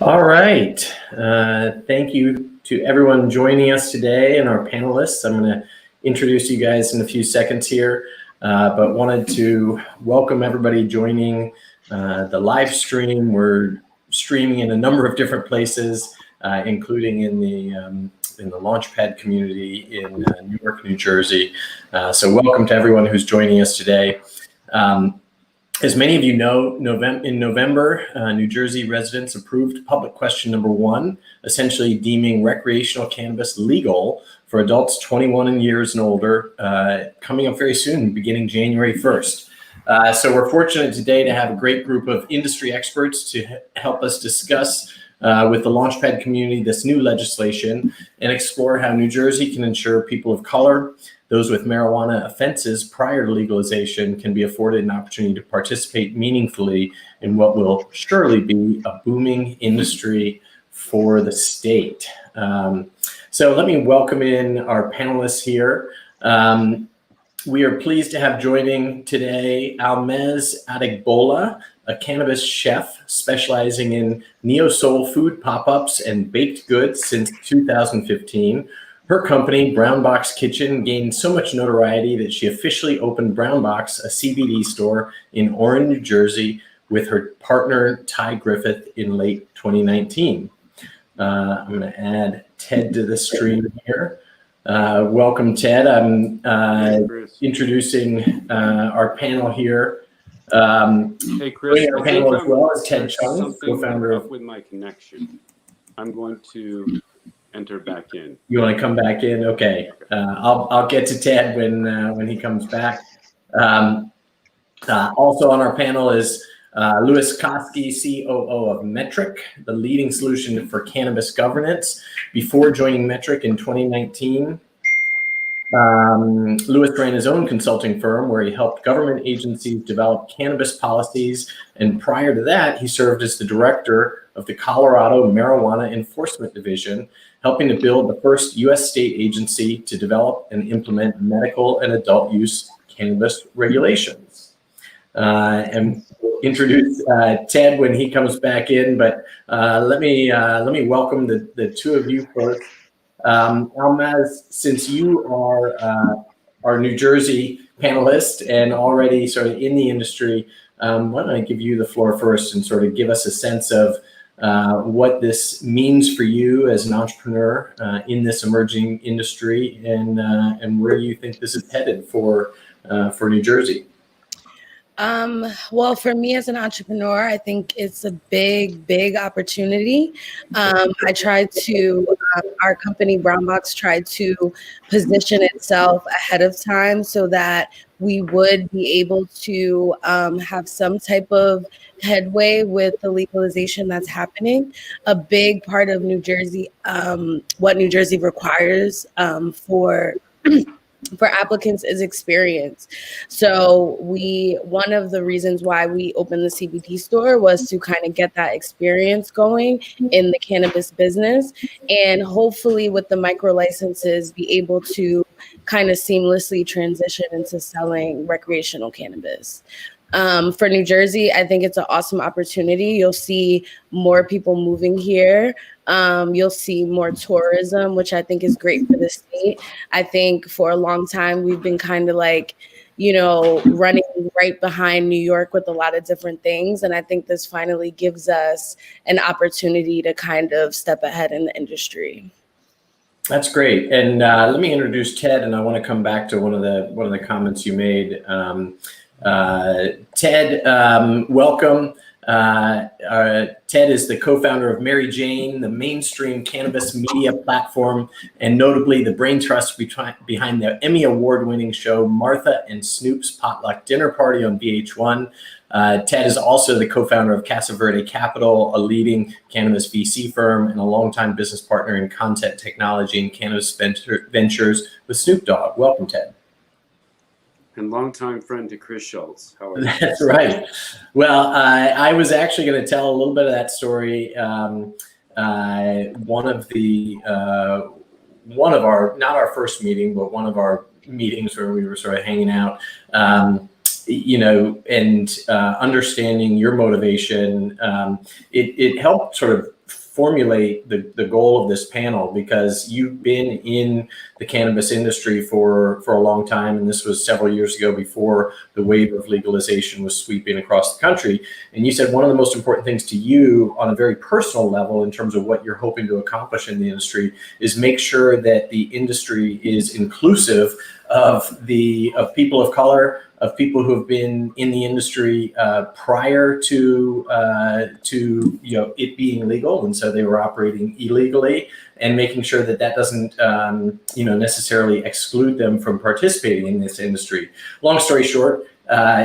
All right. Thank you to everyone joining us today and our panelists. I'm going to introduce you guys in a few seconds here, but wanted to welcome everybody joining the live stream. We're streaming in a number of different places, including in the Launchpad community in Newark, New Jersey. So welcome to everyone who's joining us today. As many of you know, in November, New Jersey residents approved public question number 1, essentially deeming recreational cannabis legal for adults 21 years and older, coming up very soon, beginning January 1st. So we're fortunate today to have a great group of industry experts to help us discuss with the Launchpad community this new legislation and explore how New Jersey can ensure people of color, those with marijuana offenses prior to legalization, can be afforded an opportunity to participate meaningfully in what will surely be a booming industry for the state. So let me welcome in our panelists here. We are pleased to have joining today Almez Adegbola, a cannabis chef specializing in neo-soul food pop-ups and baked goods since 2015. Her company, Brown Box Kitchen, gained so much notoriety that she officially opened Brown Box, a CBD store in Orange, New Jersey, with her partner, Ty Griffith, in late 2019. I'm going to add Ted to the stream here. Welcome, Ted. I'm introducing our panel here. Hey, Chris, our panel as well as Ted Chung, co-founder of with my connection. I'm going to enter back in. You want to come back in? Okay. I'll get to Ted when he comes back. Also on our panel is Louis Koski, COO of Metric, the leading solution for cannabis governance. Before joining Metric in 2019, Louis ran his own consulting firm where he helped government agencies develop cannabis policies. And prior to that, he served as the director of the Colorado Marijuana Enforcement Division, helping to build the first U.S. state agency to develop and implement medical and adult use cannabis regulations. And we'll introduce Ted when he comes back in, but let me welcome the two of you first. Almaz, since you are our New Jersey panelist and already sort of in the industry, why don't I give you the floor first and sort of give us a sense of what this means for you as an entrepreneur in this emerging industry, and where you think this is headed for New Jersey. Well, for me as an entrepreneur, I think it's a big opportunity. I tried to, our company Brown Box tried to position itself ahead of time so that we would be able to have some type of headway with the legalization that's happening. A big part of New Jersey, what New Jersey requires for applicants is experience. So one of the reasons why we opened the CBD store was to kind of get that experience going in the cannabis business, and hopefully with the micro licenses be able to kind of seamlessly transition into selling recreational cannabis. For New Jersey, I think it's an awesome opportunity. You'll see more people moving here. You'll see more tourism, which I think is great for the state. I think for a long time, we've been kind of like, running right behind New York with a lot of different things. And I think this finally gives us an opportunity to kind of step ahead in the industry. That's great. And let me introduce Ted, and I want to come back to one of the comments you made. Ted, welcome. Ted is the co-founder of Mary Jane, the mainstream cannabis media platform, and notably the brain trust behind the Emmy Award-winning show Martha and Snoop's Potluck Dinner Party on VH1. Ted is also the co-founder of Casa Verde Capital, a leading cannabis VC firm and a longtime business partner in content technology and cannabis ventures with Snoop Dogg. Welcome, Ted. And longtime friend to Chris Schultz. How are you? That's right. Well, I was actually going to tell a little bit of that story. One of our, not our first meeting, but one of our meetings where we were sort of hanging out, and understanding your motivation, it helped sort of formulate the goal of this panel, because you've been in the cannabis industry for a long time, and this was several years ago before the wave of legalization was sweeping across the country. And you said one of the most important things to you on a very personal level in terms of what you're hoping to accomplish in the industry is make sure that the industry is inclusive of people of color, of people who have been in the industry prior to it being legal, and so they were operating illegally, and making sure that doesn't necessarily exclude them from participating in this industry. Long story short,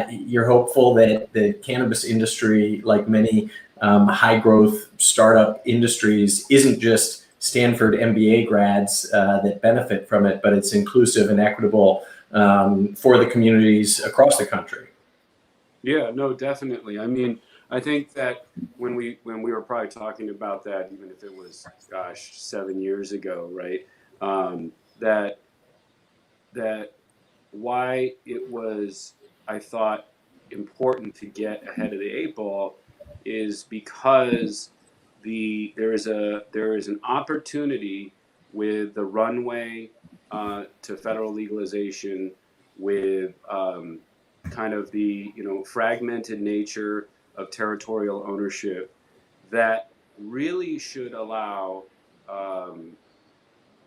you're hopeful that the cannabis industry, like many high growth startup industries, isn't just Stanford MBA grads that benefit from it, but it's inclusive and equitable for the communities across the country. Yeah, no, definitely. I mean, I think that when we were probably talking about that, even if it was, 7 years ago, right? That why it was, I thought, important to get ahead of the 8 ball is because there is an opportunity with the runway to federal legalization, with kind of the fragmented nature of territorial ownership, that really should allow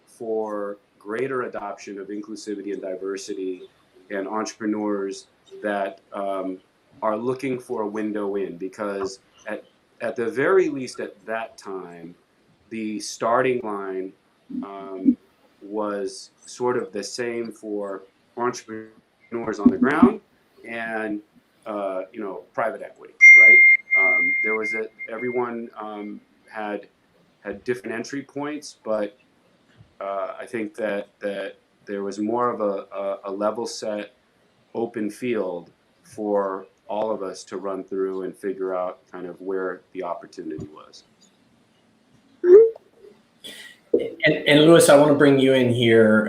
for greater adoption of inclusivity and diversity, and entrepreneurs that are looking for a window in, because at the very least at that time, the starting line was sort of the same for entrepreneurs on the ground and private equity, right? Everyone had different entry points, but I think that there was more of a level set, open field for all of us to run through and figure out kind of where the opportunity was. And Louis, I want to bring you in here.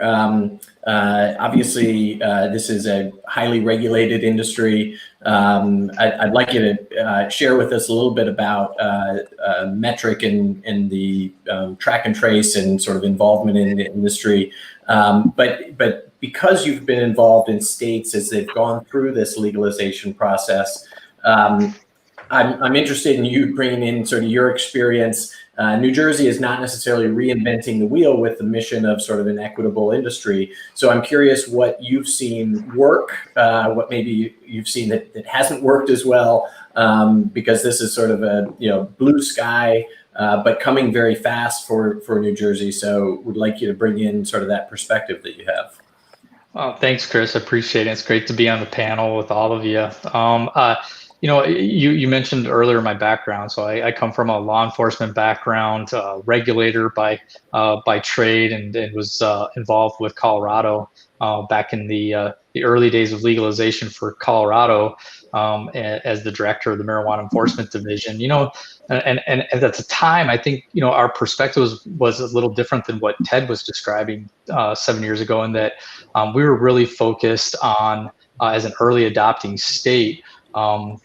Obviously, this is a highly regulated industry. I'd like you to share with us a little bit about metric and the track and trace and sort of involvement in the industry. But because you've been involved in states as they've gone through this legalization process, I'm interested in you bringing in sort of your experience. New Jersey is not necessarily reinventing the wheel with the mission of sort of an equitable industry. So I'm curious what you've seen work, what maybe you've seen that hasn't worked as well, because this is sort of a blue sky, but coming very fast for New Jersey. So would like you to bring in sort of that perspective that you have. Thanks, Chris. I appreciate it. It's great to be on the panel with all of you. You mentioned earlier my background. So I come from a law enforcement background, regulator by trade, and was involved with Colorado back in the early days of legalization for Colorado as the director of the Marijuana Enforcement Division. And at the time, I think our perspective was a little different than what Ted was describing 7 years ago, in that we were really focused on, as an early adopting state, kind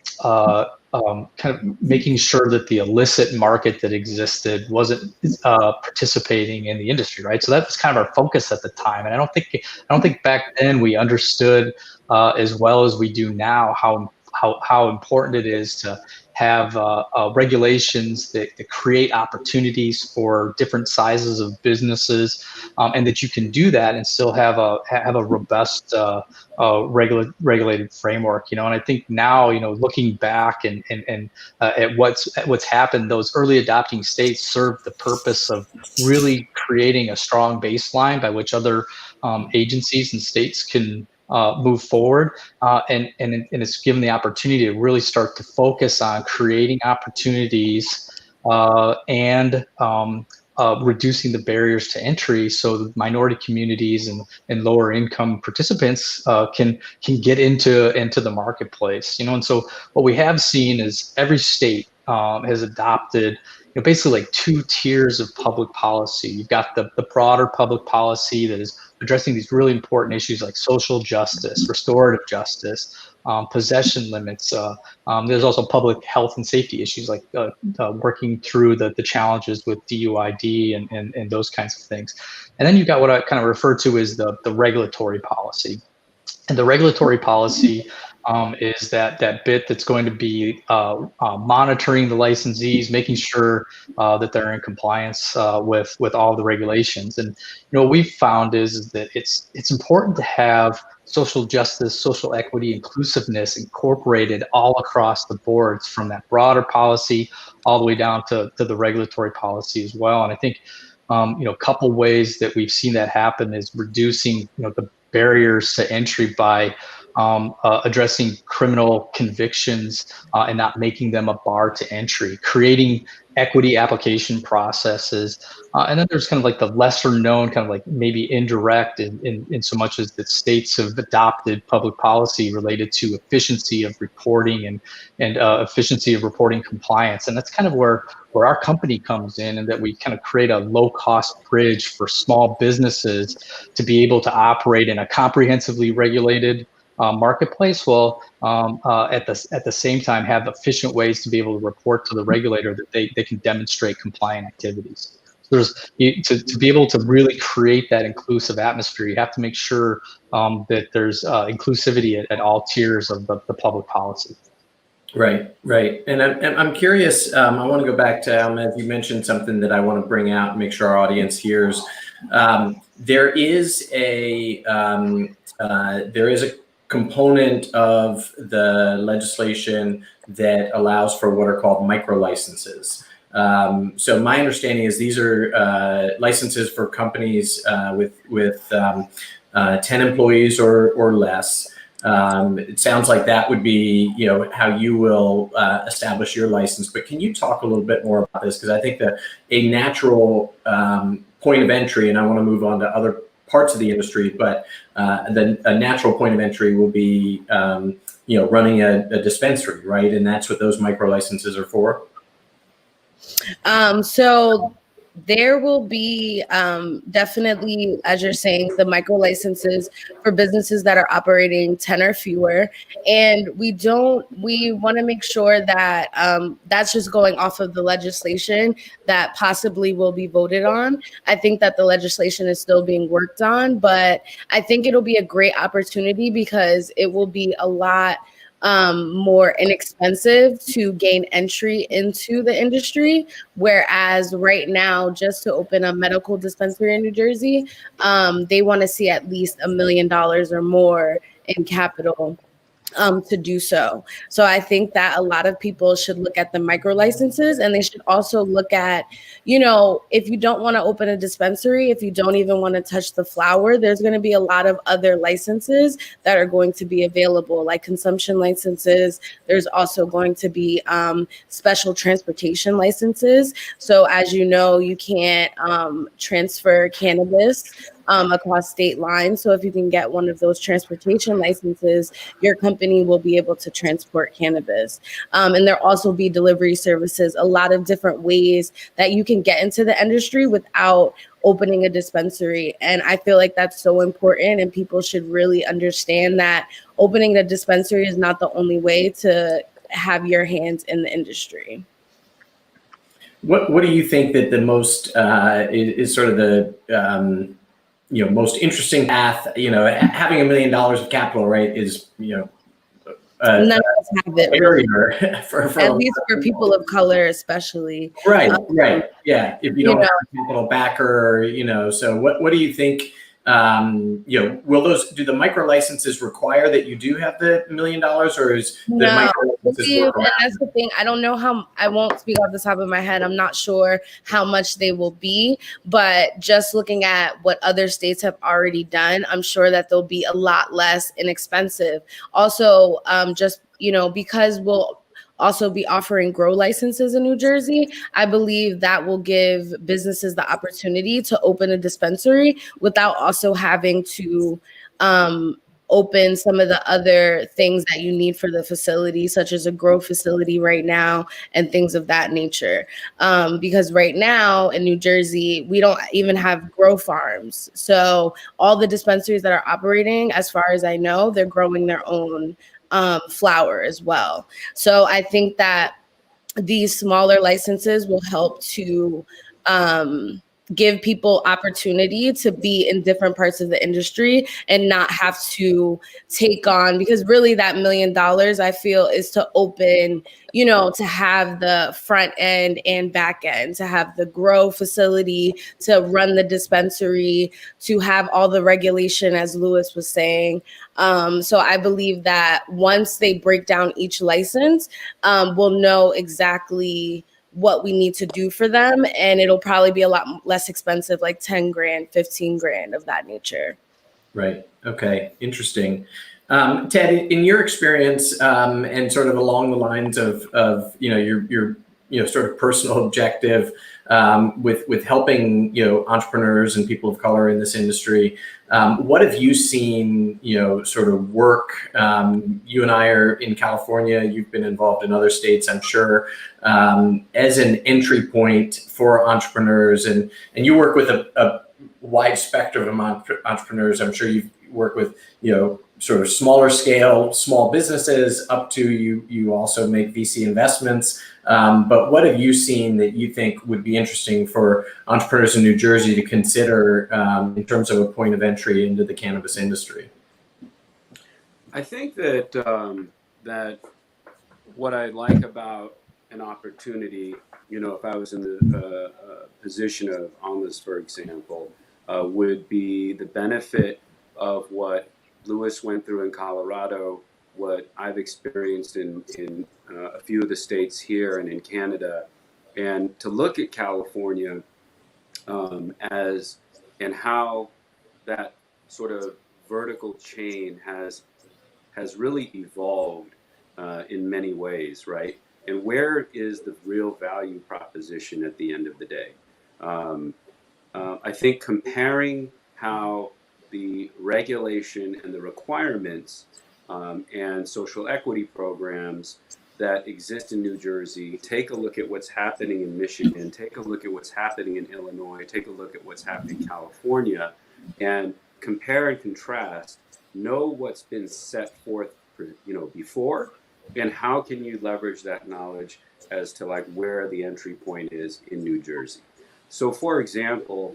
of making sure that the illicit market that existed wasn't participating in the industry, right? So that was kind of our focus at the time, and I don't think back then we understood as well as we do now how important it is to have regulations that create opportunities for different sizes of businesses, and that you can do that and still have a robust regulated framework. And I think now, looking back and at what's happened, those early adopting states served the purpose of really creating a strong baseline by which other agencies and states can move forward, and it's given the opportunity to really start to focus on creating opportunities and reducing the barriers to entry, so that minority communities and lower income participants can get into the marketplace. And so what we have seen is every state has adopted basically like two tiers of public policy. You've got the broader public policy that is addressing these really important issues like social justice, restorative justice, possession limits. There's also public health and safety issues like working through the challenges with DUID and those kinds of things. And then you've got what I kind of refer to as the regulatory policy. And the regulatory policy is that bit that's going to be monitoring the licensees, making sure that they're in compliance with all the regulations. And what we've found is that it's important to have social justice, social equity, inclusiveness incorporated all across the boards, from that broader policy all the way down to the regulatory policy as well. And I think a couple ways that we've seen that happen is reducing the barriers to entry by addressing criminal convictions and not making them a bar to entry, creating equity application processes. And then there's kind of like the lesser known, kind of like maybe indirect in so much as that states have adopted public policy related to efficiency of reporting and efficiency of reporting compliance. And that's kind of where our company comes in, and that we kind of create a low-cost bridge for small businesses to be able to operate in a comprehensively regulated marketplace, while at the same time have efficient ways to be able to report to the regulator that they can demonstrate compliant activities. So to be able to really create that inclusive atmosphere, you have to make sure that there's inclusivity at all tiers of the public policy. Right. And I'm curious, I want to go back to, as you mentioned something that I want to bring out and make sure our audience hears. There is a component of the legislation that allows for what are called micro licenses. So my understanding is these are licenses for companies with 10 employees or less. It sounds like that would be, how you will establish your license. But can you talk a little bit more about this? Because I think that a natural point of entry, and I want to move on to other parts of the industry, but then a natural point of entry will be, running a dispensary, right? And that's what those micro licenses are for. So there will be definitely, as you're saying, the micro licenses for businesses that are operating 10 or fewer. And we want to make sure that that's just going off of the legislation that possibly will be voted on. I think that the legislation is still being worked on, but I think it'll be a great opportunity because it will be a lot more inexpensive to gain entry into the industry. Whereas right now, just to open a medical dispensary in New Jersey, they want to see at least $1 million or more in capital to do so. So I think that a lot of people should look at the micro licenses, and they should also look at, if you don't want to open a dispensary, if you don't even want to touch the flower, there's going to be a lot of other licenses that are going to be available, like consumption licenses. There's also going to be special transportation licenses. So as you know, you can't transfer cannabis across state lines. So if you can get one of those transportation licenses, your company will be able to transport cannabis. And there'll also be delivery services, a lot of different ways that you can get into the industry without opening a dispensary. And I feel like that's so important, and people should really understand that opening a dispensary is not the only way to have your hands in the industry. What do you think that the most is sort of the most interesting path? Having $1 million of capital, right, is none of us have it really. for at least for people of color, especially. Right. Yeah. If you don't have a capital backer, so what do you think? Do the micro licenses require that you do have the $1 million, or is the micro licenses? And that's the thing. I don't know I won't speak off the top of my head. I'm not sure how much they will be, but just looking at what other states have already done, I'm sure that they'll be a lot less inexpensive. Also, because we'll also be offering grow licenses in New Jersey, I believe that will give businesses the opportunity to open a dispensary without also having to open some of the other things that you need for the facility, such as a grow facility right now and things of that nature. Because right now in New Jersey, we don't even have grow farms. So all the dispensaries that are operating, as far as I know, they're growing their own flower as well. So I think that these smaller licenses will help to give people opportunity to be in different parts of the industry and not have to take on, because really that $1 million I feel is to open, you know, to have the front end and back end, to have the grow facility, to run the dispensary, to have all the regulation, as Lewis was saying. So I believe that once they break down each license, we'll know exactly what we need to do for them, and it'll probably be a lot less expensive, like 10 grand, 15 grand, of that nature. Right. Okay. Interesting. Ted, in your experience, and sort of along the lines of your sort of personal objective, with helping entrepreneurs and people of color in this industry, what have you seen sort of work? You and I are in California. You've been involved in other states, I'm sure, as an entry point for entrepreneurs, and you work with a wide spectrum of entrepreneurs. I'm sure you work with sort of smaller scale small businesses up to you also make VC investments. But what have you seen that you think would be interesting for entrepreneurs in New Jersey to consider in terms of a point of entry into the cannabis industry? I think that that what I like about an opportunity, if I was in the position of Almas, for example, would be the benefit of what Lewis went through in Colorado, what I've experienced in a few of the states here and in Canada, and to look at California as and how that sort of vertical chain has really evolved in many ways, right? And where is the real value proposition at the end of the day? I think comparing how the regulation and the requirements and social equity programs that exist in New Jersey, take a look at what's happening in Michigan, take a look at what's happening in Illinois, take a look at what's happening in California, and compare and contrast, know what's been set forth before, and how can you leverage that knowledge as to like where the entry point is in New Jersey. So for example,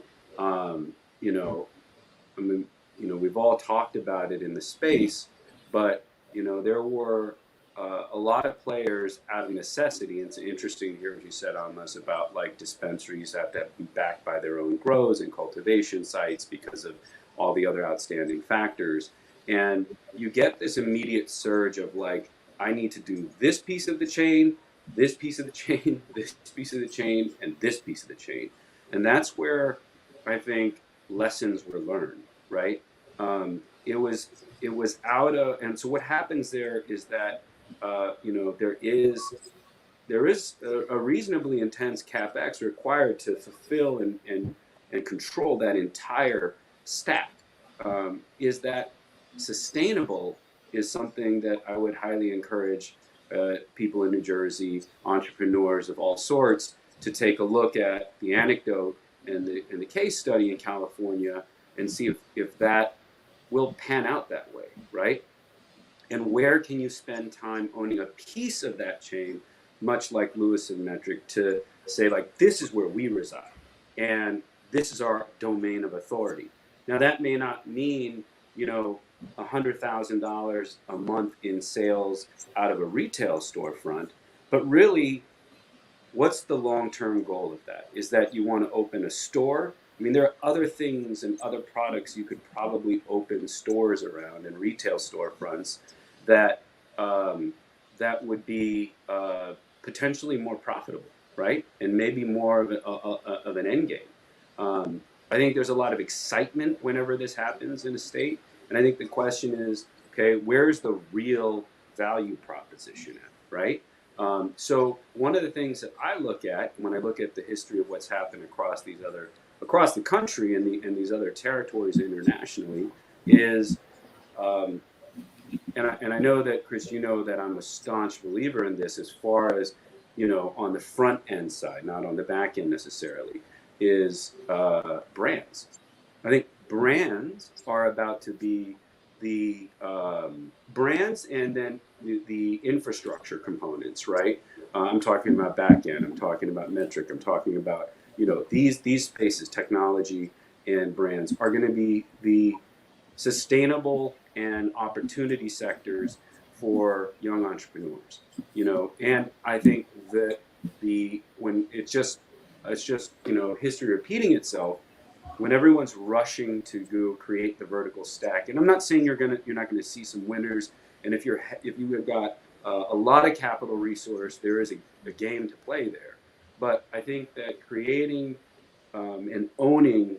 we've all talked about it in the space, but there were a lot of players out of necessity. And it's interesting to hear what you said on this about like dispensaries have to be backed by their own grows and cultivation sites because of all the other outstanding factors. And you get this immediate surge of like, I need to do this piece of the chain, this piece of the chain, this piece of the chain, and this piece of the chain. And that's where I think lessons were learned, right? It was out of, and so what happens there is that there is a reasonably intense capex required to fulfill and control that entire stack. Is that sustainable? Is something that I would highly encourage people in New Jersey, entrepreneurs of all sorts, to take a look at the anecdote and the case study in California and see if that will pan out that way, right? And where can you spend time owning a piece of that chain, much like Lewis and Metric, to say like, this is where we reside and this is our domain of authority. Now that may not mean, $100,000 a month in sales out of a retail storefront, but really, what's the long-term goal of that? Is that you want to open a store? I mean, there are other things and other products you could probably open stores around and retail storefronts that that would be potentially more profitable, right? And maybe more of an end game. I think there's a lot of excitement whenever this happens in a state. And I think the question is, okay, where's the real value proposition at, right? So one of the things that I look at when I look at the history of what's happened across the country and these other territories internationally is, and I know that, Chris, that I'm a staunch believer in this as far as, on the front end side, not on the back end necessarily, is brands. I think brands are about to be the brands and then the infrastructure components, right? I'm talking about back end. I'm talking about metric. I'm talking about, these spaces, technology and brands are going to be the sustainable and opportunity sectors for young entrepreneurs. And I think that when it's just history repeating itself, when everyone's rushing to go create the vertical stack. And I'm not saying you're not gonna see some winners. And if you have got a lot of capital resource, there is a game to play there. But I think that creating and owning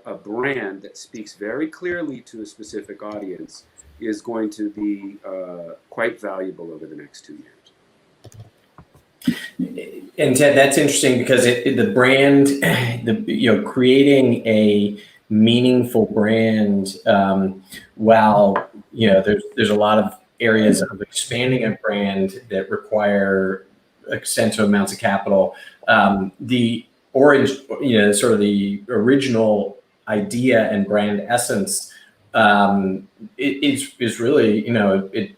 a brand that speaks very clearly to a specific audience is going to be quite valuable over the next 2 years. And Ted, that's interesting because the brand, creating a meaningful brand, while there's a lot of areas of expanding a brand that require extensive amounts of capital. The sort of the original idea and brand essence is really,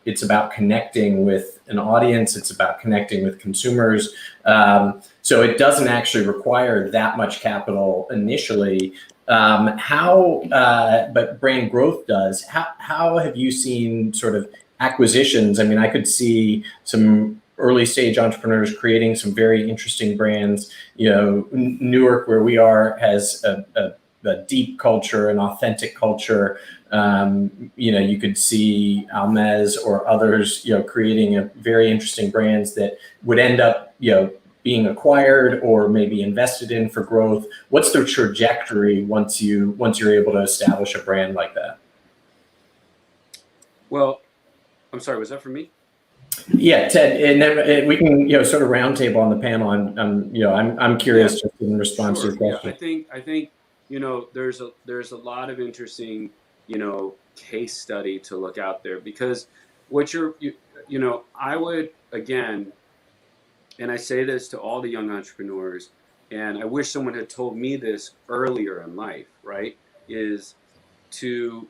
it's about connecting with an audience. It's about connecting with consumers. So it doesn't actually require that much capital initially. But brand growth does. How have you seen sort of acquisitions? I mean, I could see some early stage entrepreneurs creating some very interesting brands. Newark, where we are, has a deep culture, an authentic culture. You could see Almez or others, creating a very interesting brands that would end up, being acquired or maybe invested in for growth. What's the trajectory once you're able to establish a brand like that? Well, I'm sorry, was that for me? Yeah, Ted, and then we can sort of roundtable on the panel. I'm curious just in response to your question. I think there's a lot of interesting case study to look out there, because I would, again, and I say this to all the young entrepreneurs, and I wish someone had told me this earlier in life, right? Is to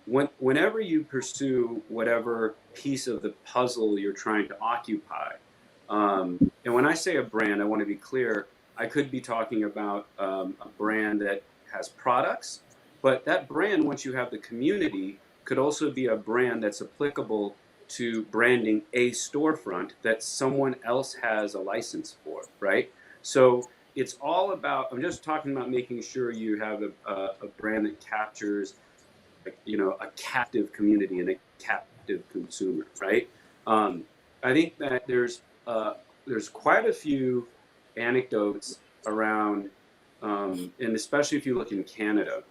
whenever you pursue whatever piece of the puzzle you're trying to occupy, and when I say a brand, I want to be clear. I could be talking about a brand that has products, but that brand, once you have the community, could also be a brand that's applicable to branding a storefront that someone else has a license for, right? So it's all about, I'm just talking about making sure you have a brand that captures a captive community and a captive consumer, right? I think that there's quite a few anecdotes around, and especially if you look in Canada,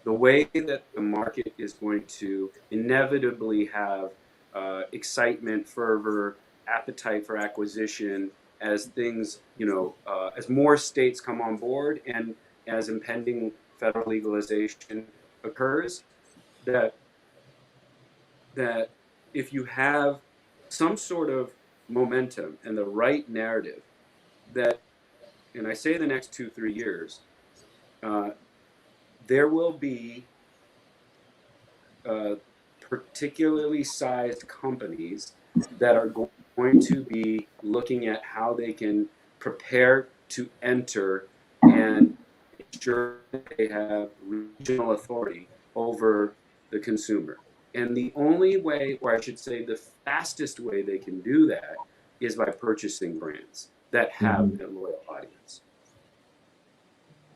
the way that the market is going to inevitably have excitement, fervor, appetite for acquisition as things, as more states come on board and as impending federal legalization occurs, that if you have some sort of momentum and the right narrative, that, and I say the next 2-3 years, there will be particularly sized companies that are going to be looking at how they can prepare to enter and ensure they have regional authority over the consumer. And the only way, or I should say the fastest way they can do that, is by purchasing brands that have a loyal audience.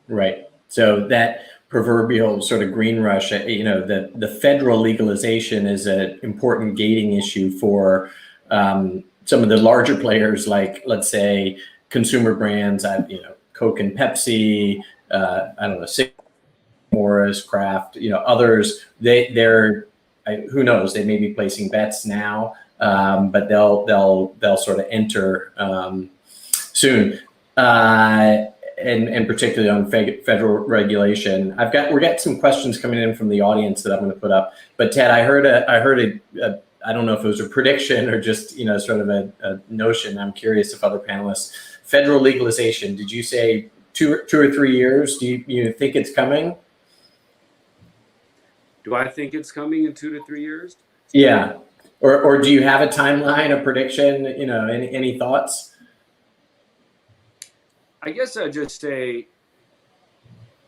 Right. So that proverbial sort of green rush, the federal legalization is an important gating issue for some of the larger players, like, let's say, consumer brands, Coke and Pepsi, I don't know, Morris, Kraft, others. Who knows? They may be placing bets now, but they'll sort of enter soon. And particularly on federal regulation. We got some questions coming in from the audience that I'm going to put up. But Ted, I heard I don't know if it was a prediction or just sort of a notion. I'm curious if other panelists, federal legalization. Did you say 2 or 3 years? Do you think it's coming? Do I think it's coming in 2 to 3 years? Yeah. Or do you have a timeline, a prediction, any thoughts? I guess I'd just say,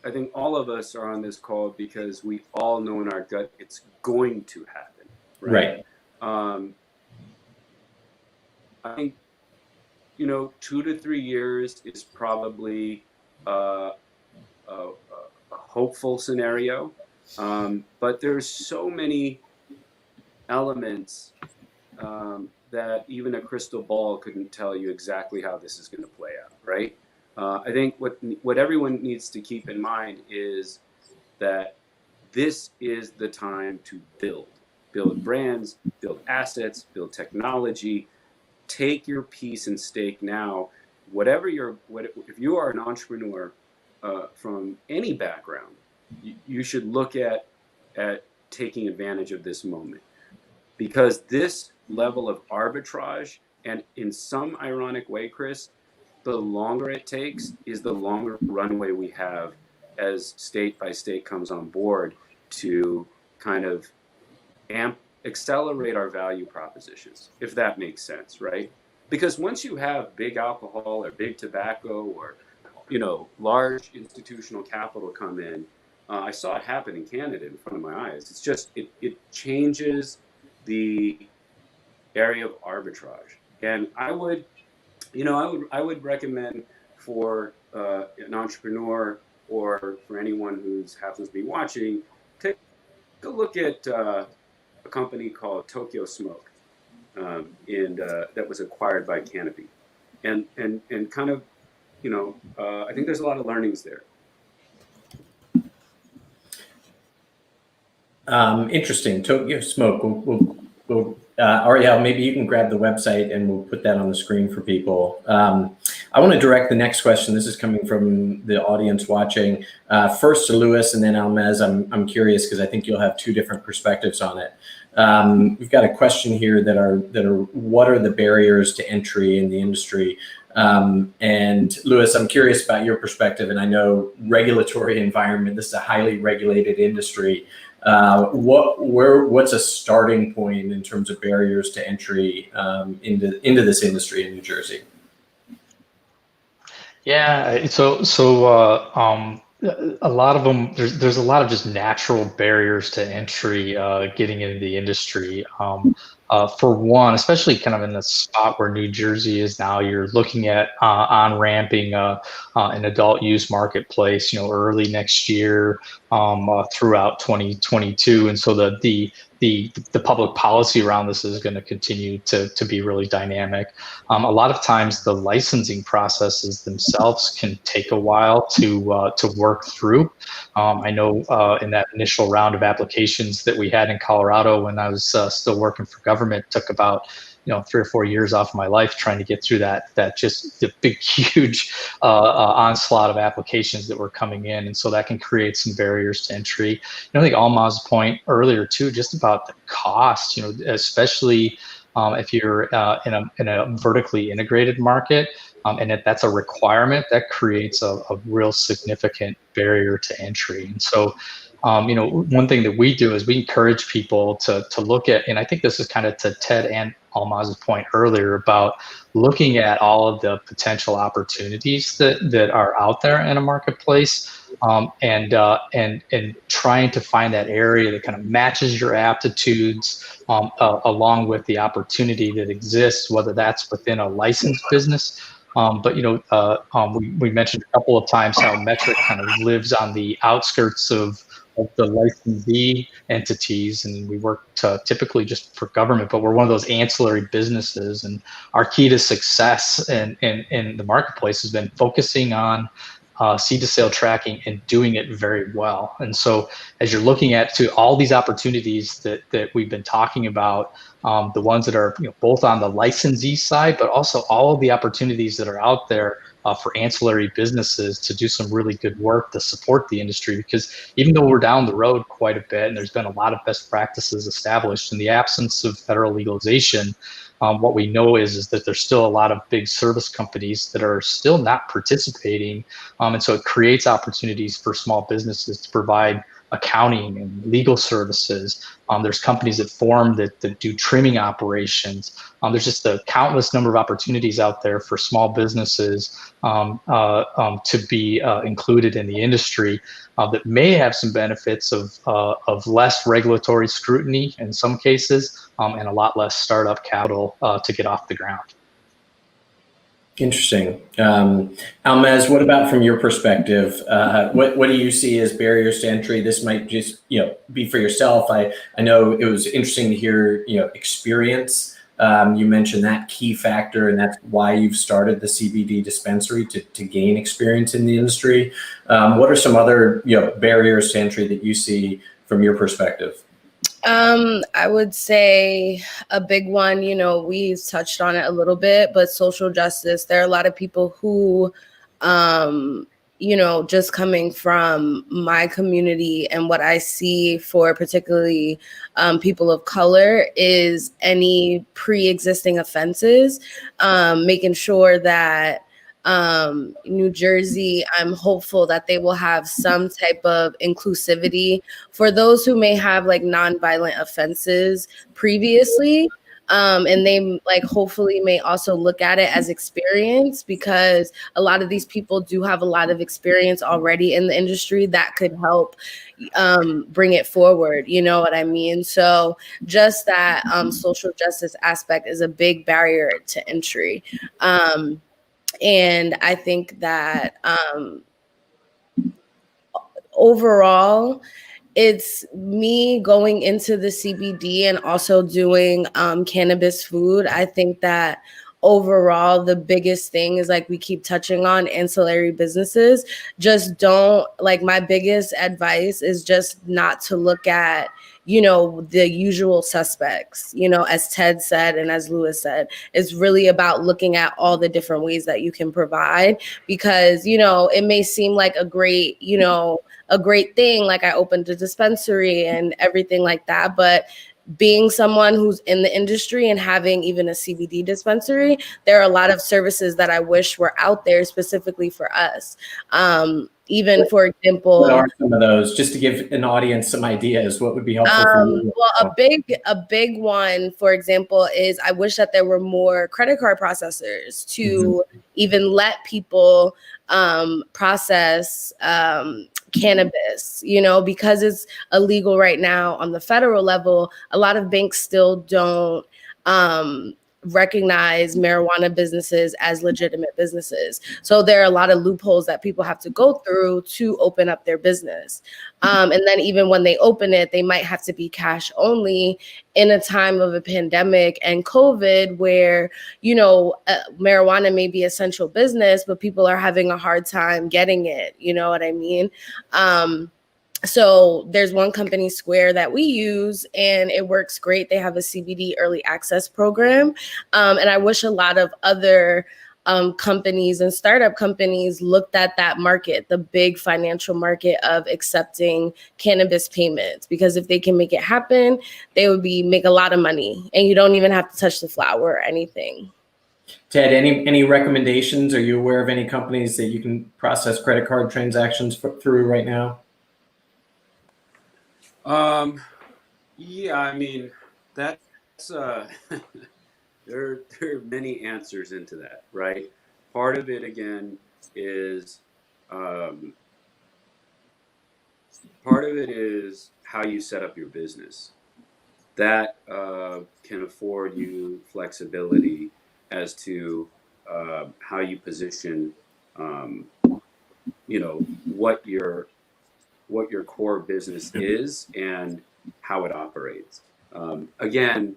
I think all of us are on this call because we all know in our gut it's going to happen, right? I think, 2 to 3 years is probably a hopeful scenario. But there's so many elements that even a crystal ball couldn't tell you exactly how this is going to play out, right? I think what everyone needs to keep in mind is that this is the time to build brands, build assets, build technology. Take your piece and stake now. If you are an entrepreneur from any background, you should look at taking advantage of this moment, because this level of arbitrage, and in some ironic way, Chris, the longer it takes is the longer runway we have as state by state comes on board to kind of accelerate our value propositions, if that makes sense, right? Because once you have big alcohol or big tobacco or large institutional capital come in, I saw it happen in Canada in front of my eyes. It's just it changes the area of arbitrage, and I would recommend for an entrepreneur or for anyone who happens to be watching, take a look at a company called Tokyo Smoke, and that was acquired by Canopy, and kind of, I think there's a lot of learnings there. Interesting. Tokyo Smoke. We'll Ariel, maybe you can grab the website and we'll put that on the screen for people. I want to direct the next question. This is coming from the audience watching. First to Louis and then Almez. I'm curious because I think you'll have two different perspectives on it. We've got a question here that are what are the barriers to entry in the industry? And Louis, I'm curious about your perspective, and I know regulatory environment, this is a highly regulated industry. What's a starting point in terms of barriers to entry into this industry in New Jersey? Yeah, so a lot of them, there's a lot of just natural barriers to entry getting into the industry. For one, especially kind of in the spot where New Jersey is now, you're looking at on-ramping an adult use marketplace, early next year throughout 2022, and so the public policy around this is going to continue to be really dynamic. A lot of times the licensing processes themselves can take a while to work through. I know in that initial round of applications that we had in Colorado when I was still working for government, took about 3 or 4 years off my life trying to get through that just the big, huge onslaught of applications that were coming in. And so that can create some barriers to entry. I think Almaz's point earlier too, just about the cost, especially if you're in a vertically integrated market, and if that's a requirement, that creates a real significant barrier to entry. And so, one thing that we do is we encourage people to look at, and I think this is kind of to Ted and Almaz's point earlier about looking at all of the potential opportunities that are out there in a marketplace, and trying to find that area that kind of matches your aptitudes along with the opportunity that exists, whether that's within a licensed business. But we mentioned a couple of times how Metric kind of lives on the outskirts of the licensee entities, and we work typically just for government, but we're one of those ancillary businesses. And our key to success in the marketplace has been focusing on seed to sale tracking and doing it very well. And so as you're looking at all these opportunities that we've been talking about, the ones that are both on the licensee side, but also all of the opportunities that are out there for ancillary businesses to do some really good work to support the industry. Because even though we're down the road quite a bit and there's been a lot of best practices established in the absence of federal legalization, what we know is that there's still a lot of big service companies that are still not participating. And so it creates opportunities for small businesses to provide accounting and legal services. There's companies that form that do trimming operations. There's just a countless number of opportunities out there for small businesses to be included in the industry that may have some benefits of less regulatory scrutiny in some cases, and a lot less startup capital to get off the ground. Interesting. Almaz, what about from your perspective? What do you see as barriers to entry? This might just be for yourself. I know it was interesting to hear experience. You mentioned that key factor, and that's why you've started the CBD dispensary to gain experience in the industry. What are some other barriers to entry that you see from your perspective? I would say a big one, we've touched on it a little bit, but social justice. There are a lot of people who, just coming from my community and what I see for particularly people of color is any pre-existing offenses, making sure that New Jersey, I'm hopeful that they will have some type of inclusivity for those who may have like nonviolent offenses previously. And they hopefully may also look at it as experience, because a lot of these people do have a lot of experience already in the industry that could help bring it forward. You know what I mean? So just that social justice aspect is a big barrier to entry. And I think that overall, it's me going into the CBD and also doing cannabis food. I think that overall, the biggest thing is we keep touching on ancillary businesses. Just don't my biggest advice is just not to look at the usual suspects, as Ted said, and as Lewis said, it's really about looking at all the different ways that you can provide, because, it may seem like a great thing. I opened a dispensary and everything like that, but being someone who's in the industry and having even a CBD dispensary, there are a lot of services that I wish were out there specifically for us. Even, for example, what are some of those, just to give an audience some ideas? What would be helpful for you? Well, a big one, for example, is I wish that there were more credit card processors to even let people process cannabis, because it's illegal right now on the federal level. A lot of banks still don't recognize marijuana businesses as legitimate businesses. So there are a lot of loopholes that people have to go through to open up their business. And then even when they open it, they might have to be cash only in a time of a pandemic and COVID where, marijuana may be essential business, but people are having a hard time getting it. You know what I mean? So there's one company, Square, that we use, and it works great. They have a CBD early access program. And I wish a lot of other companies and startup companies looked at that market, the big financial market of accepting cannabis payments, because if they can make it happen, they would make a lot of money, and you don't even have to touch the flower or anything. Ted, any recommendations? Are you aware of any companies that you can process credit card transactions through right now? Yeah, I mean, that's there are many answers into that, right? Part of it again is how you set up your business. That can afford you flexibility as to how you position, what your core business is and how it operates. Again,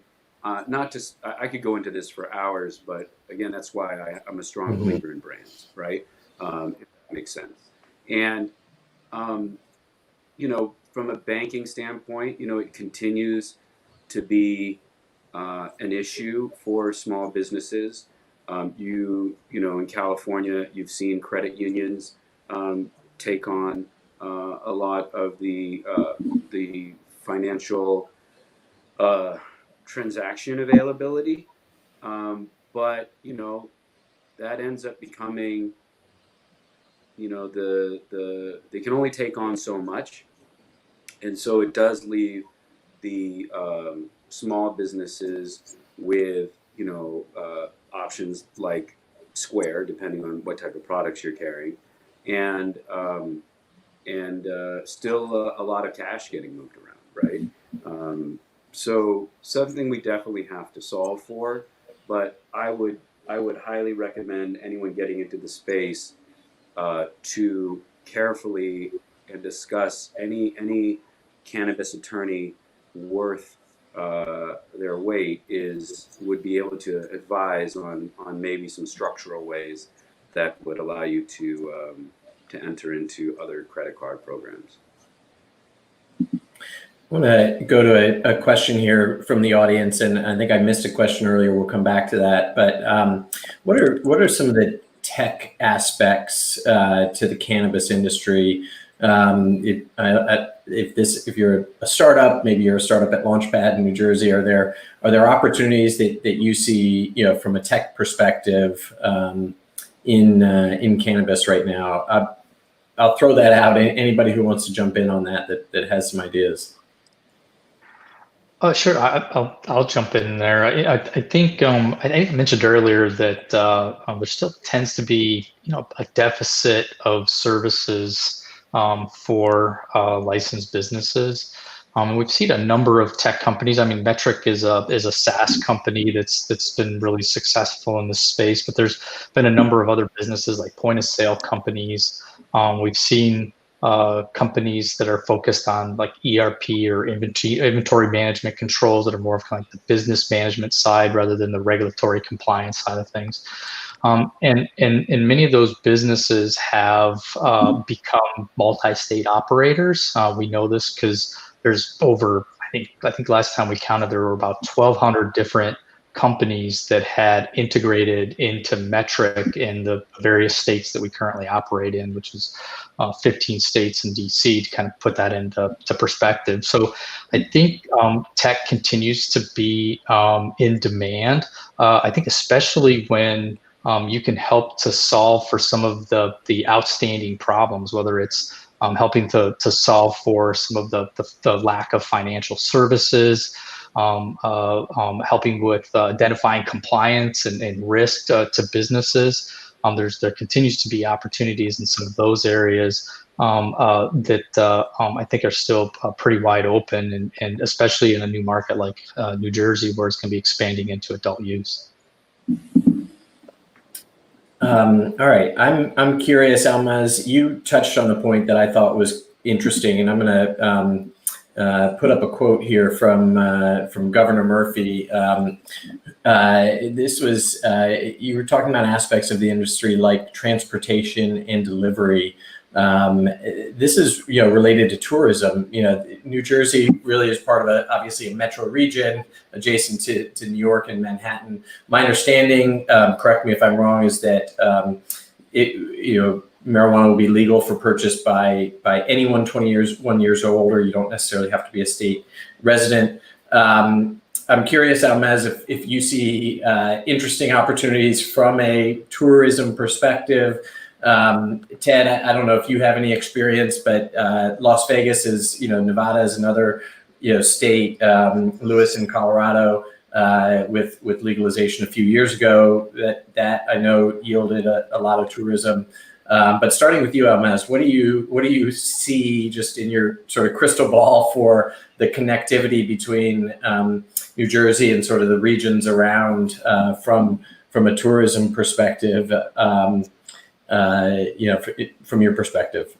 not just I could go into this for hours, but again, that's why I'm a strong believer in brands, right? If that makes sense. And from a banking standpoint, it continues to be an issue for small businesses. In California, you've seen credit unions take on a lot of the financial transaction availability, but that ends up becoming they can only take on so much, And so it does leave the small businesses with, options like Square, depending on what type of products you're carrying, and still a lot of cash getting moved around, right? So something we definitely have to solve for, but I would highly recommend anyone getting into the space to carefully and discuss any cannabis attorney worth their weight would be able to advise on maybe some structural ways that would allow you to enter into other credit card programs. I want to go to a question here from the audience, and I think I missed a question earlier. We'll come back to that. But what are some of the tech aspects to the cannabis industry? If you're a startup, maybe you're a startup at Launchpad in New Jersey, are there opportunities that you see, from a tech perspective in cannabis right now? I'll throw that out. Anybody who wants to jump in on that has some ideas. Sure, I'll jump in there. I think I mentioned earlier that there still tends to be a deficit of services for licensed businesses. We've seen a number of tech companies. I mean, Metric is a SaaS company that's been really successful in this space, but there's been a number of other businesses like point of sale companies. We've seen companies that are focused on like ERP or inventory management controls that are more of kind of like the business management side rather than the regulatory compliance side of things. And many of those businesses have become multi-state operators. We know this because there's over, I think last time we counted, there were about 1,200 different companies that had integrated into Metric in the various states that we currently operate in, which is 15 states and DC, to kind of put that into perspective. So I think tech continues to be in demand. I think especially when you can help to solve for some of the outstanding problems, whether it's helping to solve for some of the lack of financial services, helping with identifying compliance and risk to businesses. There continues to be opportunities in some of those areas that I think are still pretty wide open, and especially in a new market like New Jersey, where it's going to be expanding into adult use. All right, I'm curious, Almaz. You touched on the point that I thought was interesting, and I'm going to put up a quote here from Governor Murphy. This was you were talking about aspects of the industry like transportation and delivery. This is related to tourism. New Jersey really is part of obviously a metro region adjacent to New York and Manhattan. My understanding, correct me if I'm wrong, is that marijuana will be legal for purchase by anyone 21 years or older. You don't necessarily have to be a state resident. I'm curious, Almaz, if you see interesting opportunities from a tourism perspective. Ted, I don't know if you have any experience, but Las Vegas is, Nevada is another, state, Lewis in Colorado, with legalization a few years ago, that I know yielded a lot of tourism. But starting with you, Almaz, what do you see just in your sort of crystal ball for the connectivity between New Jersey and sort of the regions around from a tourism perspective? From your perspective?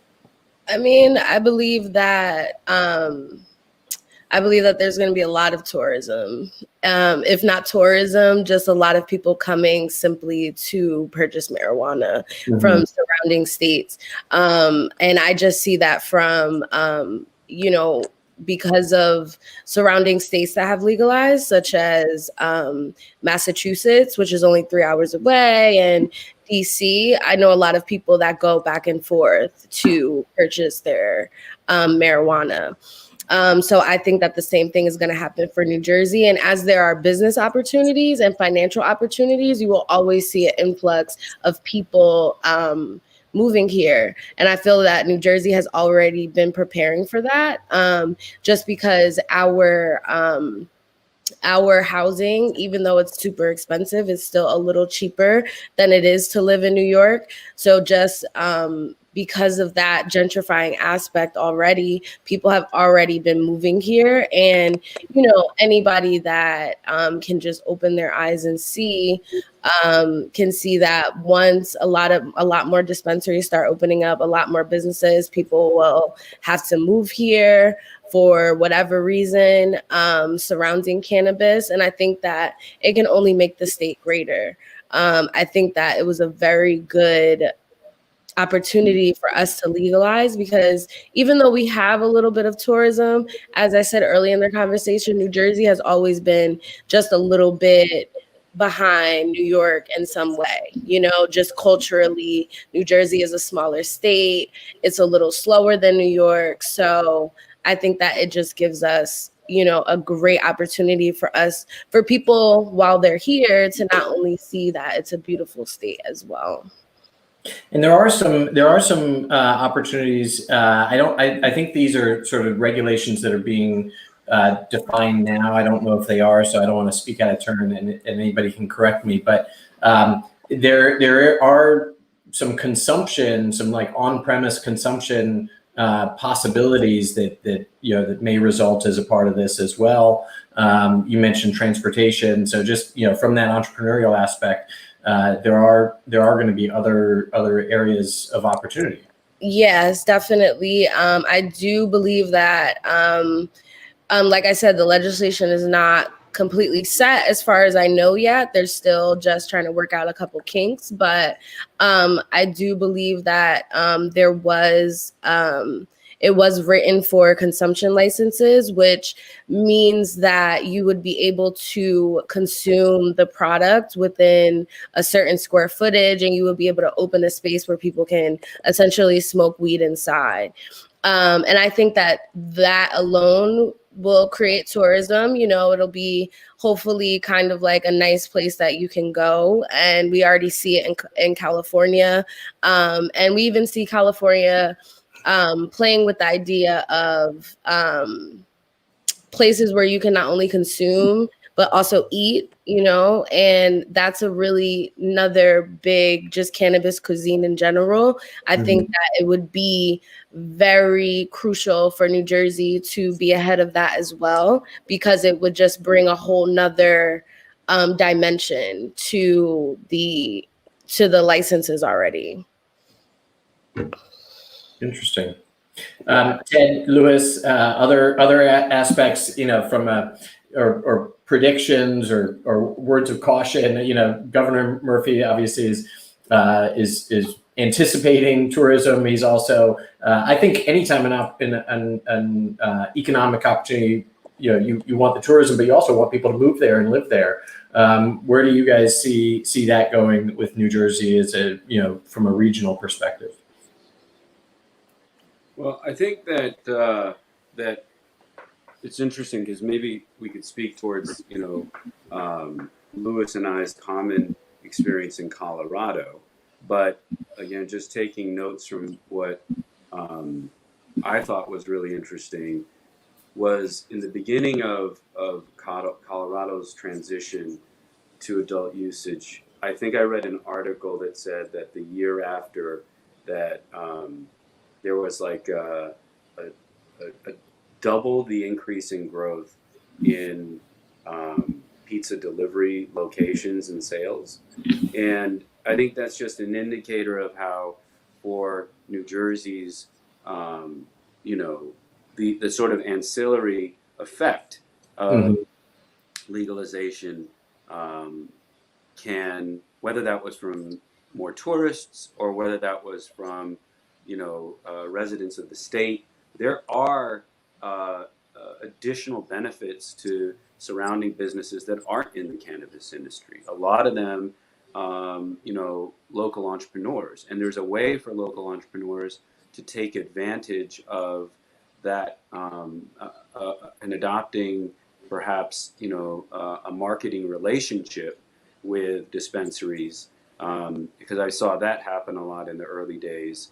I mean, I believe that there's going to be a lot of tourism. If not tourism, just a lot of people coming simply to purchase marijuana from surrounding states. And I just see that from, because of surrounding states that have legalized, such as Massachusetts, which is only 3 hours away, and DC. I know a lot of people that go back and forth to purchase their marijuana. So I think that the same thing is going to happen for New Jersey. And as there are business opportunities and financial opportunities, you will always see an influx of people moving here. And I feel that New Jersey has already been preparing for that, just because our housing, even though it's super expensive, is still a little cheaper than it is to live in New York. So just because of that gentrifying aspect already, people have already been moving here. And, you know, anybody that can just open their eyes and see, can see that once a lot more dispensaries start opening up, a lot more businesses, people will have to move here for whatever reason surrounding cannabis. And I think that it can only make the state greater. I think that it was a very good opportunity for us to legalize, because even though we have a little bit of tourism, as I said early in the conversation, New Jersey has always been just a little bit behind New York in some way. You know, just culturally, New Jersey is a smaller state. It's a little slower than New York. So I think that it just gives us, you know, a great opportunity for people while they're here to not only see that it's a beautiful state as well. And there are some opportunities. I think these are sort of regulations that are being defined now. I don't know if they are, so I don't want to speak out of turn, and anybody can correct me. But there are some consumption, some like on-premise consumption possibilities that may result as a part of this as well. You mentioned transportation, so just from that entrepreneurial aspect. There are going to be other areas of opportunity. Yes, definitely. I do believe that, like I said, the legislation is not completely set as far as I know yet. They're still just trying to work out a couple kinks, but I do believe that it was written for consumption licenses, which means that you would be able to consume the product within a certain square footage, and you would be able to open a space where people can essentially smoke weed inside. And I think that alone will create tourism. You know, it'll be hopefully kind of like a nice place that you can go. And we already see it in California. And we even see California playing with the idea of places where you can not only consume but also eat, and that's another big just cannabis cuisine in general. I think that it would be very crucial for New Jersey to be ahead of that as well, because it would just bring a whole nother dimension to the licenses already. Interesting. Ted, Lewis, other aspects, from or predictions or words of caution. Governor Murphy obviously is anticipating tourism. He's also, I think, anytime an economic opportunity, you want the tourism, but you also want people to move there and live there. Where do you guys see that going with New Jersey as from a regional perspective? Well, I think that that it's interesting because maybe we could speak towards Lewis and I's common experience in Colorado, but again, just taking notes from what I thought was really interesting was in the beginning of Colorado's transition to adult usage. I think I read an article that said that the year after that. There was like a double the increase in growth in pizza delivery locations and sales. And I think that's just an indicator of how, for New Jersey's, the sort of ancillary effect of legalization can, whether that was from more tourists or whether that was from residents of the state, there are additional benefits to surrounding businesses that aren't in the cannabis industry. A lot of them, local entrepreneurs, and there's a way for local entrepreneurs to take advantage of that and adopting perhaps a marketing relationship with dispensaries because I saw that happen a lot in the early days,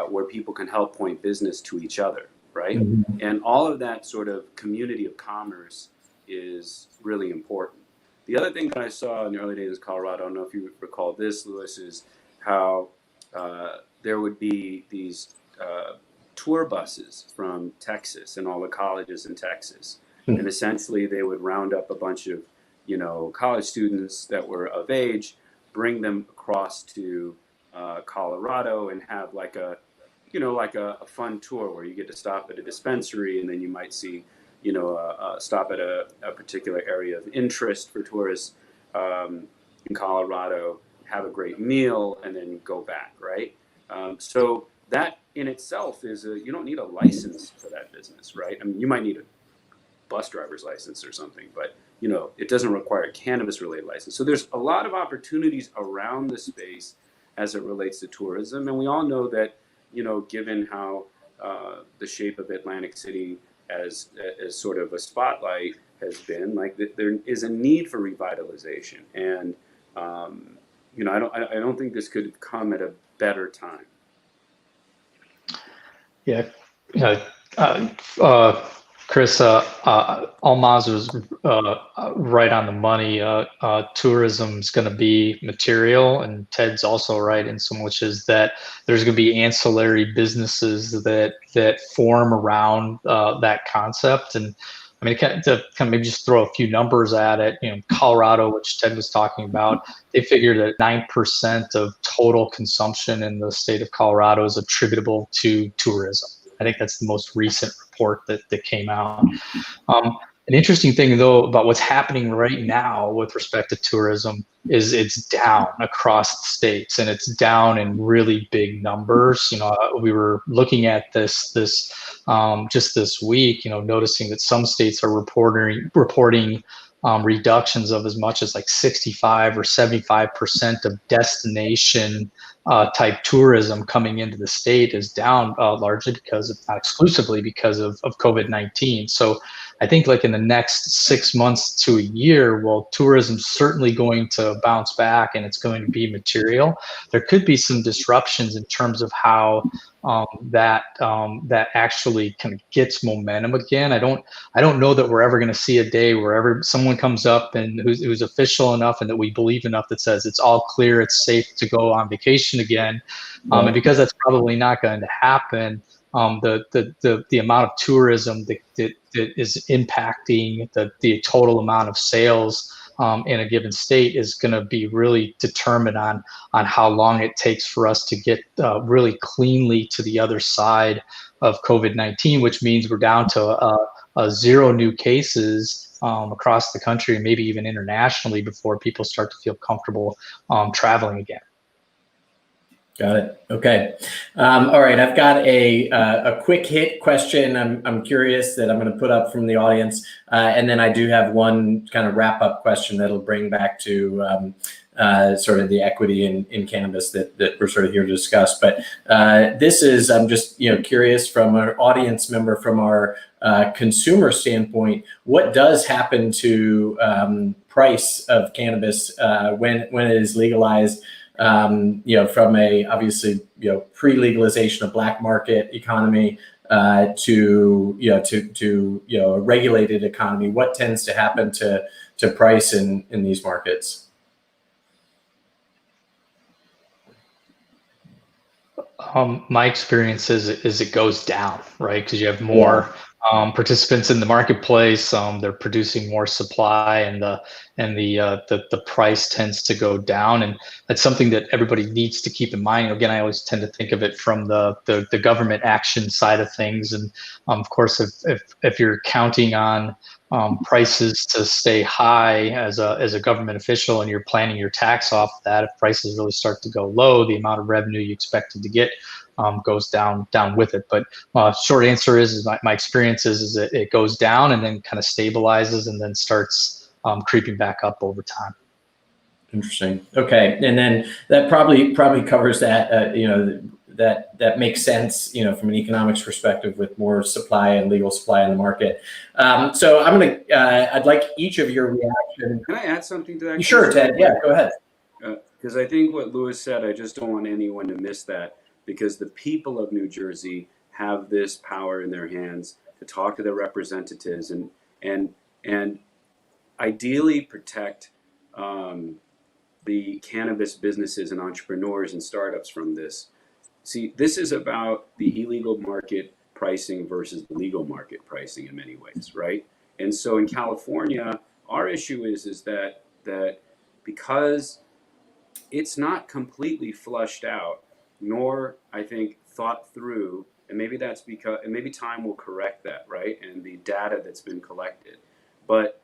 where people can help point business to each other, right? Mhm. And all of that sort of community of commerce is really important. The other thing that I saw in the early days of Colorado, I don't know if you recall this, Lewis, is how there would be these tour buses from Texas and all the colleges in Texas. Hmm. And essentially they would round up a bunch of, college students that were of age, bring them across to Colorado and have like a fun tour where you get to stop at a dispensary and then you might see, stop at a particular area of interest for tourists in Colorado, have a great meal, and then go back, right? So that in itself you don't need a license for that business, right? I mean, you might need a bus driver's license or something, but it doesn't require a cannabis related license. So there's a lot of opportunities around the space as it relates to tourism. And we all know that, given how the shape of Atlantic City as sort of a spotlight has been, like there is a need for revitalization. And, I don't think this could come at a better time. Yeah, Chris, Almaz was right on the money. Tourism is going to be material, and Ted's also right in so much as that there's going to be ancillary businesses that form around that concept. And I mean, to kind of maybe just throw a few numbers at it. Colorado, which Ted was talking about, they figured that 9% of total consumption in the state of Colorado is attributable to tourism. I think that's the most recent report that came out. An interesting thing, though, about what's happening right now with respect to tourism is it's down across the states, and it's down in really big numbers. We were looking at this just this week, noticing that some states are reporting reductions of as much as like 65 or 75% of destination type tourism coming into the state is down largely because of, not exclusively because of COVID-19. So I think like in the next 6 months to a year, well, tourism's certainly going to bounce back and it's going to be material. There could be some disruptions in terms of how that actually kind of gets momentum again. I don't know that we're ever going to see a day where someone comes up and who's official enough and that we believe enough that says it's all clear, it's safe to go on vacation again. And because that's probably not going to happen, the amount of tourism that is impacting the total amount of sales in a given state is going to be really determined on how long it takes for us to get really cleanly to the other side of COVID-19, which means we're down to zero new cases across the country and maybe even internationally before people start to feel comfortable traveling again. Got it. Okay. All right. I've got a quick hit question. I'm curious that I'm going to put up from the audience, and then I do have one kind of wrap up question that'll bring back to sort of the equity in cannabis that we're sort of here to discuss. But this is, I'm just curious from an audience member, from our consumer standpoint, what does happen to price of cannabis when it is legalized? From a obviously pre-legalization of black market economy to a regulated economy, what tends to happen to price in these markets? My experience is it goes down, right? Because you have more participants in the marketplace. They're producing more supply, and the price tends to go down, and that's something that everybody needs to keep in mind. Again, I always tend to think of it from the government action side of things, and of course, if you're counting on prices to stay high as a government official, and you're planning your tax off that, if prices really start to go low, the amount of revenue you expected to get goes down with it. But short answer is my experience is that it goes down and then kind of stabilizes and then starts creeping back up over time. Interesting. Okay, and then that probably covers that. That makes sense, from an economics perspective, with more supply and legal supply in the market. So I'd like each of your reaction. Can I add something to that? Sure, Ted. Yeah, go ahead. because I think what Louis said, I just don't want anyone to miss that, because the people of New Jersey have this power in their hands to talk to their representatives and ideally protect the cannabis businesses and entrepreneurs and startups from this. See, this is about the illegal market pricing versus the legal market pricing in many ways, right? And so in California, our issue is that because it's not completely flushed out, nor I think thought through, and maybe that's because, and maybe time will correct that, right? And the data that's been collected, but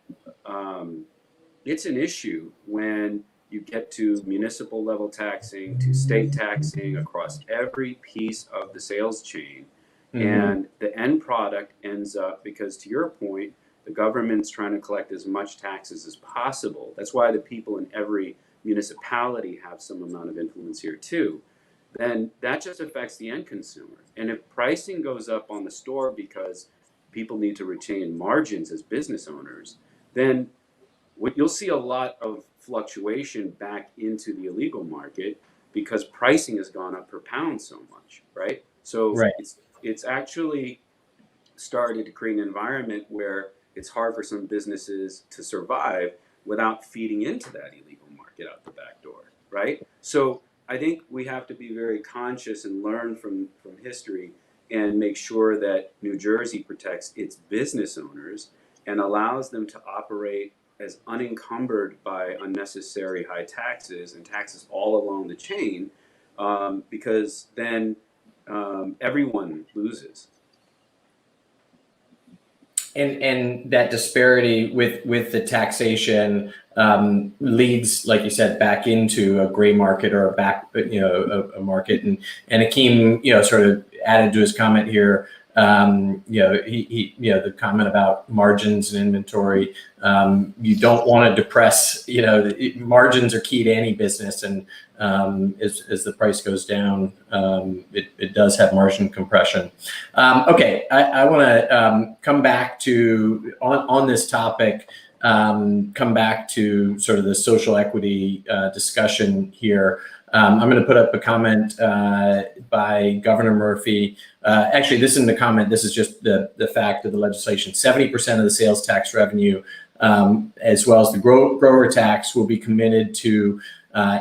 it's an issue when you get to municipal level taxing, to state taxing across every piece of the sales chain. Mm-hmm. And the end product ends up, because to your point, the government's trying to collect as much taxes as possible. That's why the people in every municipality have some amount of influence here too. Then that just affects the end consumer. And if pricing goes up on the store because people need to retain margins as business owners, then you'll see a lot of fluctuation back into the illegal market because pricing has gone up per pound so much, right? So right. It's actually started to create an environment where it's hard for some businesses to survive without feeding into that illegal market out the back door, right? So I think we have to be very conscious and learn from history and make sure that New Jersey protects its business owners and allows them to operate as unencumbered by unnecessary high taxes and taxes all along the chain, because then everyone loses. And that disparity with the taxation leads, like you said, back into a gray market or a market. And Akeem, sort of added to his comment here. He the comment about margins and inventory. You don't want to depress. Margins are key to any business, and as the price goes down, it does have margin compression. Okay, I want to come back to on this topic. Come back to sort of the social equity discussion here. I'm going to put up a comment by Governor Murphy. Actually, this isn't a comment. This is just the fact of the legislation. 70% of the sales tax revenue, as well as the grower tax, will be committed to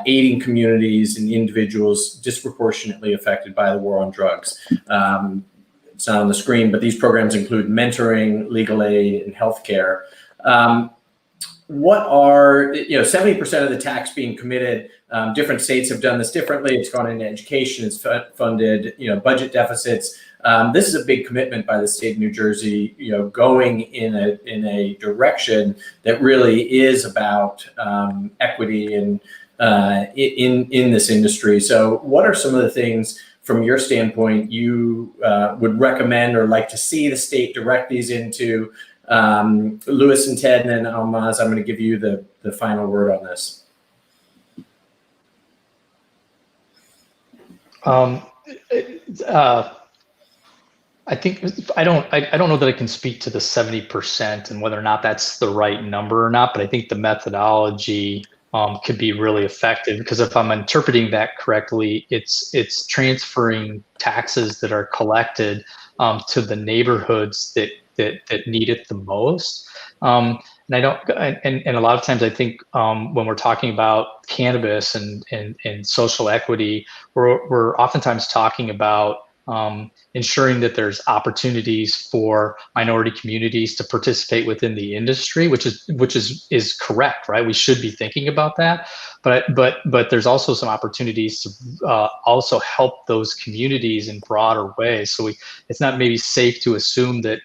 aiding communities and individuals disproportionately affected by the war on drugs. It's not on the screen, but these programs include mentoring, legal aid, and healthcare. What are 70% of the tax being committed? Different states have done this differently. It's gone into education. It's funded, budget deficits. This is a big commitment by the state of New Jersey, going in a direction that really is about equity and in this industry. So, what are some of the things from your standpoint you would recommend or like to see the state direct these into? Louis and Ted, and then Almaz, I'm going to give you the final word on this. I think I don't know that I can speak to the 70% and whether or not that's the right number or not, but I think the methodology could be really effective, because if I'm interpreting that correctly, it's transferring taxes that are collected to the neighborhoods that need it the most. And I don't, and a lot of times I think when we're talking about cannabis and social equity, we're oftentimes talking about ensuring that there's opportunities for minority communities to participate within the industry, which is correct, right? We should be thinking about that, but there's also some opportunities to also help those communities in broader ways. So it's not maybe safe to assume that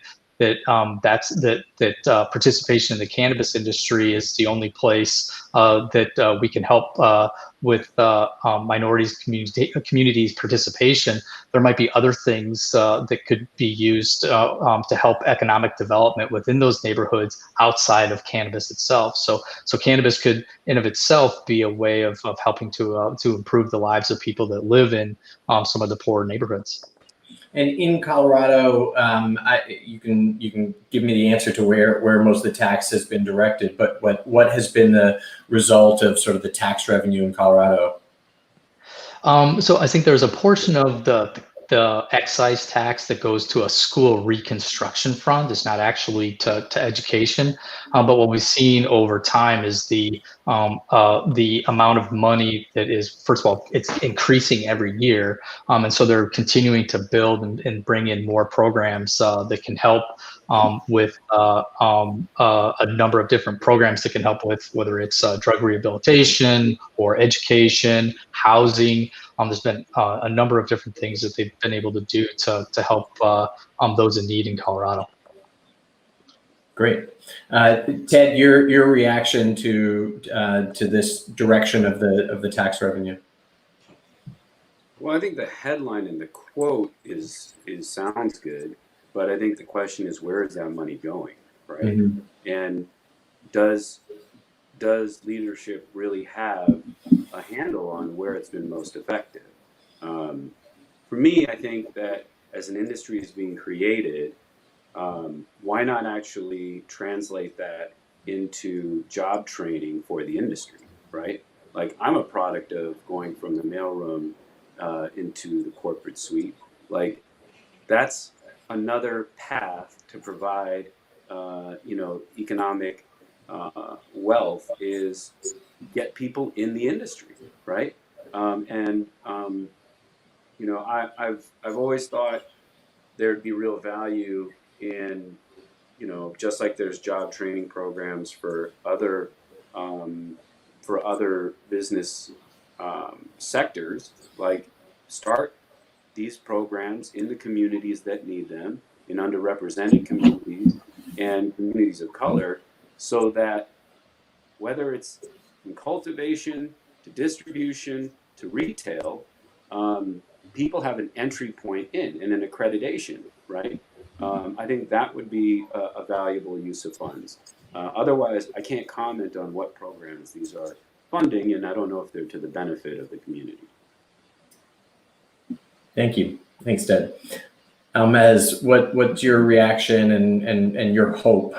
participation in the cannabis industry is the only place that we can help with minorities communities participation. There might be other things that could be used to help economic development within those neighborhoods outside of cannabis itself. So cannabis could, in of itself, be a way of helping to improve the lives of people that live in some of the poorer neighborhoods. And in Colorado, you can give me the answer to where most of the tax has been directed, but what has been the result of sort of the tax revenue in Colorado? So I think there's a portion of the excise tax that goes to a school reconstruction fund. It's not actually to education, but what we've seen over time is the amount of money that is, first of all, it's increasing every year, and so they're continuing to build and bring in more programs that can help with a number of different programs that can help with whether it's drug rehabilitation or education, housing. There's been a number of different things that they've been able to do to help those in need in Colorado. Great, Ted, your reaction to this direction of the tax revenue? Well, I think the headline and the quote is sounds good, but I think the question is, where is that money going, right? Mm-hmm. And does leadership really have a handle on where it's been most effective? For me, I think that as an industry is being created, why not actually translate that into job training for the industry, right? Like, I'm a product of going from the mailroom into the corporate suite. Like, that's another path to provide, economic wealth, is get people in the industry, right? I've always thought there'd be real value in, just like there's job training programs for other business sectors, like start these programs in the communities that need them, in underrepresented communities and communities of color, so that whether it's from cultivation to distribution to retail, people have an entry point in and an accreditation, right? I think that would be a valuable use of funds. Otherwise, I can't comment on what programs these are funding, and I don't know if they're to the benefit of the community. Thank you. Thanks, Ted. Almez, what's your reaction and your hope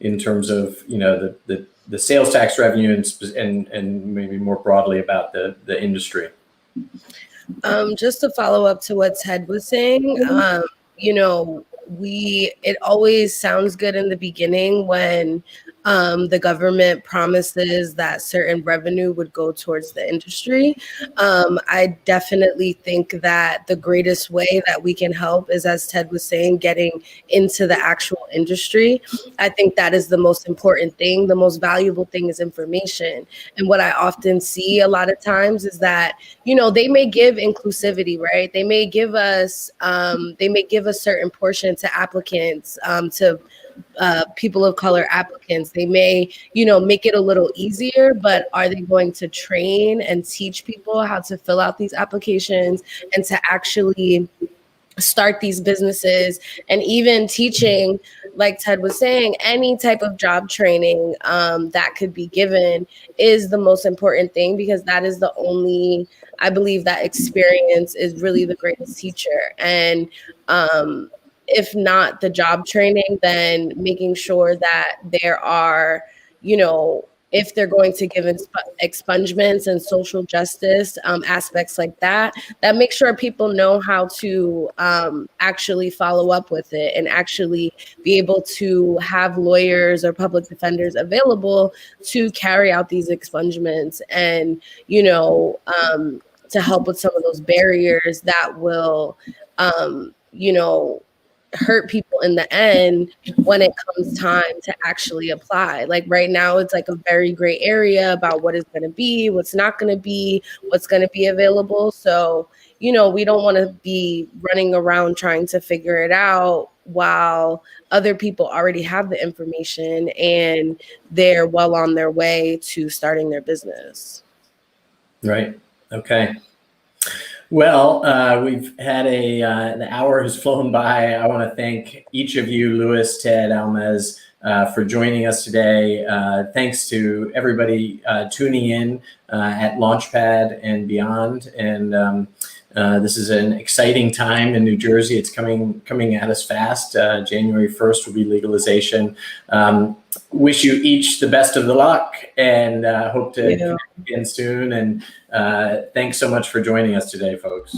in terms of the sales tax revenue and maybe more broadly about the industry? Just to follow up to what Ted was saying, it always sounds good in the beginning when the government promises that certain revenue would go towards the industry. I definitely think that the greatest way that we can help is, as Ted was saying, getting into the actual industry. I think that is the most important thing. The most valuable thing is information. And what I often see a lot of times is that, they may give inclusivity, right? They may give us, a certain portion to applicants, to people of color applicants. They may, make it a little easier, but are they going to train and teach people how to fill out these applications and to actually start these businesses? And even teaching, like Ted was saying, any type of job training that could be given is the most important thing, because that is the only, I believe that experience is really the greatest teacher. And if not the job training, then making sure that there are, if they're going to give expungements and social justice aspects like that, that make sure people know how to actually follow up with it and actually be able to have lawyers or public defenders available to carry out these expungements and, to help with some of those barriers that will, hurt people in the end when it comes time to actually apply. Like right now, it's like a very gray area about what is going to be, what's not going to be, what's going to be available. So, we don't want to be running around trying to figure it out while other people already have the information and they're well on their way to starting their business. Right. Okay. Well, we've had the hour has flown by. I want to thank each of you, Louis, Ted, Almez, for joining us today. Thanks to everybody tuning in at Launchpad and beyond. And This is an exciting time in New Jersey. It's coming at us fast. January 1st will be legalization. Wish you each the best of the luck, and hope to connect again soon. And thanks so much for joining us today, folks.